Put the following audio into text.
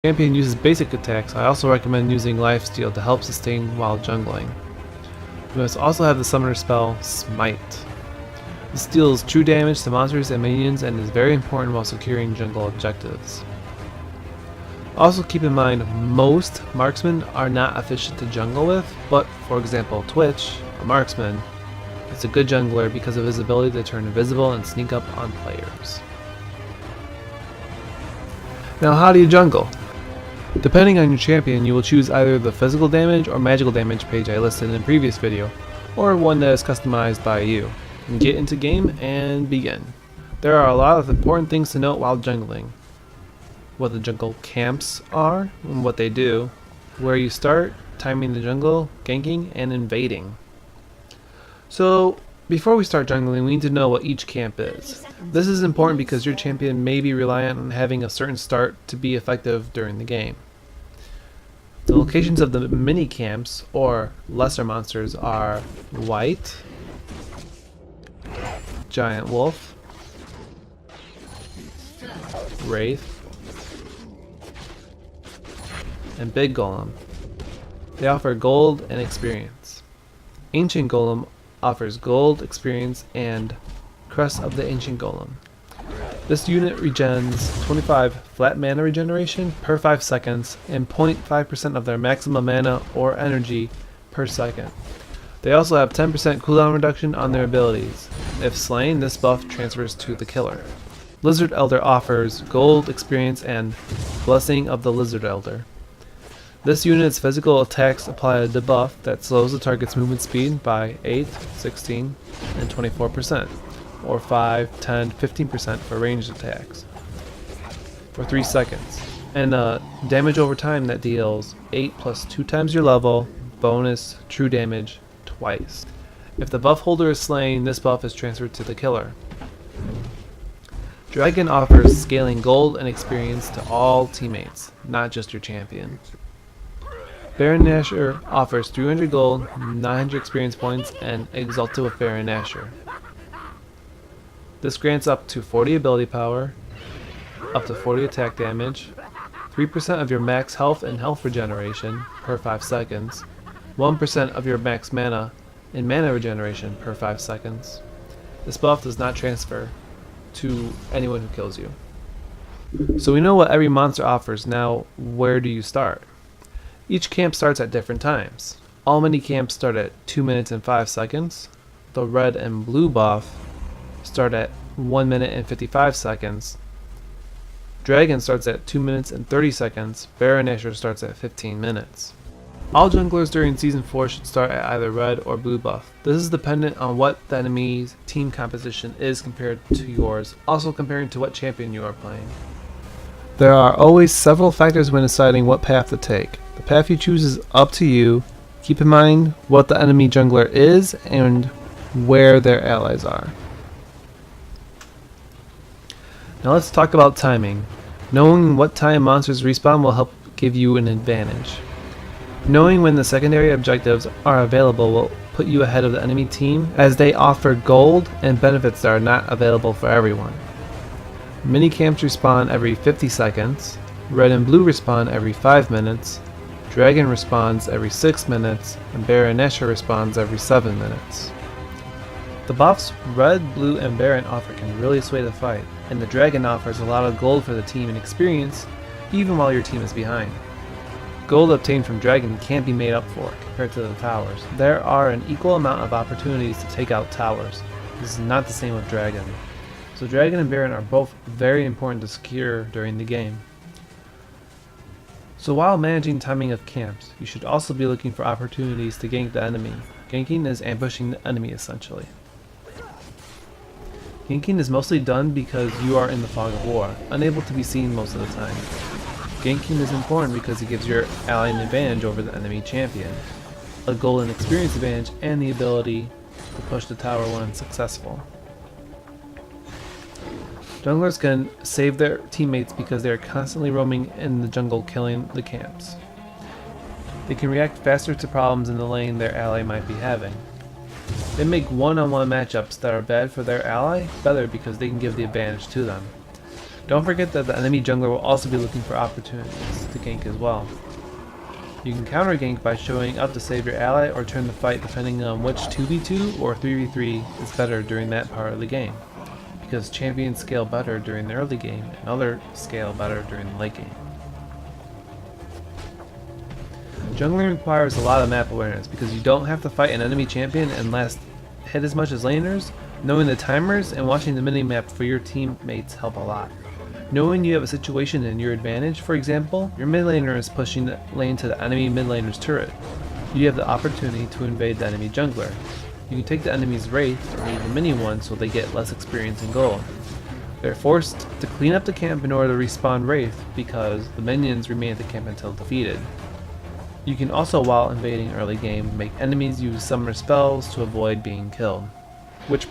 Champion uses basic attacks, I also recommend using Lifesteal to help sustain while jungling. You must also have the summoner spell, Smite. This deals true damage to monsters and minions and is very important while securing jungle objectives. Also keep in mind, most marksmen are not efficient to jungle with, but for example Twitch, a marksman, is a good jungler because of his ability to turn invisible and sneak up on players. Now how do you jungle? Depending on your champion, you will choose either the physical damage or magical damage page I listed in the previous video, or one that is customized by you. Get into game and begin. There are a lot of important things to note while jungling. What the jungle camps are, and what they do, where you start, timing the jungle, ganking, and invading. So, before we start jungling, we need to know what each camp is. This is important because your champion may be reliant on having a certain start to be effective during the game. The locations of the mini camps, or lesser monsters, are White, Giant Wolf, Wraith, and Big Golem. They offer gold and experience. Ancient Golem offers gold, experience, and Crest of the Ancient Golem. This unit regens 25 flat mana regeneration per 5 seconds and 0.5% of their maximum mana or energy per second. They also have 10% cooldown reduction on their abilities. If slain, this buff transfers to the killer. Lizard Elder offers gold, experience, and Blessing of the Lizard Elder. This unit's physical attacks apply a debuff that slows the target's movement speed by 8, 16, and 24%, or 5, 10, 15% for ranged attacks, for 3 seconds, and damage over time that deals 8 plus 2 times your level, bonus true damage twice. If the buff holder is slain, this buff is transferred to the killer. Dragon offers scaling gold and experience to all teammates, not just your champion. Baron Nashor offers 300 gold, 900 experience points, and Exalted with Baron Nashor. This grants up to 40 ability power, up to 40 attack damage, 3% of your max health and health regeneration per 5 seconds, 1% of your max mana and mana regeneration per 5 seconds. This buff does not transfer to anyone who kills you. So we know what every monster offers. Now where do you start? Each camp starts at different times. All mini camps start at 2 minutes and 5 seconds. The red and blue buff start at 1 minute and 55 seconds. Dragon starts at 2 minutes and 30 seconds. Baron Nashor starts at 15 minutes. All junglers during Season 4 should start at either red or blue buff. This is dependent on what the enemy's team composition is compared to yours, also comparing to what champion you are playing. There are always several factors when deciding what path to take. The path you choose is up to you. Keep in mind what the enemy jungler is and where their allies are. Now let's talk about timing. Knowing what time monsters respawn will help give you an advantage. Knowing when the secondary objectives are available will put you ahead of the enemy team, as they offer gold and benefits that are not available for everyone. Mini camps respawn every 50 seconds, red and blue respawn every 5 minutes, Dragon respawns every 6 minutes, and Baron Nashor respawns every 7 minutes. The buffs red, blue, and Baron offer can really sway the fight, and the Dragon offers a lot of gold for the team and experience, even while your team is behind. Gold obtained from Dragon can't be made up for compared to the towers. There are an equal amount of opportunities to take out towers. This is not the same with Dragon. So Dragon and Baron are both very important to secure during the game. So while managing timing of camps, you should also be looking for opportunities to gank the enemy. Ganking is ambushing the enemy essentially. Ganking is mostly done because you are in the fog of war, unable to be seen most of the time. Ganking is important because it gives your ally an advantage over the enemy champion, a gold and experience advantage, and the ability to push the tower when successful. Junglers can save their teammates because they are constantly roaming in the jungle killing the camps. They can react faster to problems in the lane their ally might be having. They make one-on-one matchups that are bad for their ally better because they can give the advantage to them. Don't forget that the enemy jungler will also be looking for opportunities to gank as well. You can counter gank by showing up to save your ally or turn the fight depending on which 2v2 or 3v3 is better during that part of the game, because champions scale better during the early game and others scale better during the late game. Jungling requires a lot of map awareness because you don't have to fight an enemy champion and last hit as much as laners. Knowing the timers and watching the minimap for your teammates help a lot. Knowing you have a situation in your advantage, for example, your mid laner is pushing the lane to the enemy mid laner's turret. You have the opportunity to invade the enemy jungler. You can take the enemy's wraith and leave the mini one so they get less experience and gold. They're forced to clean up the camp in order to respawn wraith because the minions remain at the camp until defeated. You can also, while invading early game, make enemies use summoner spells to avoid being killed, which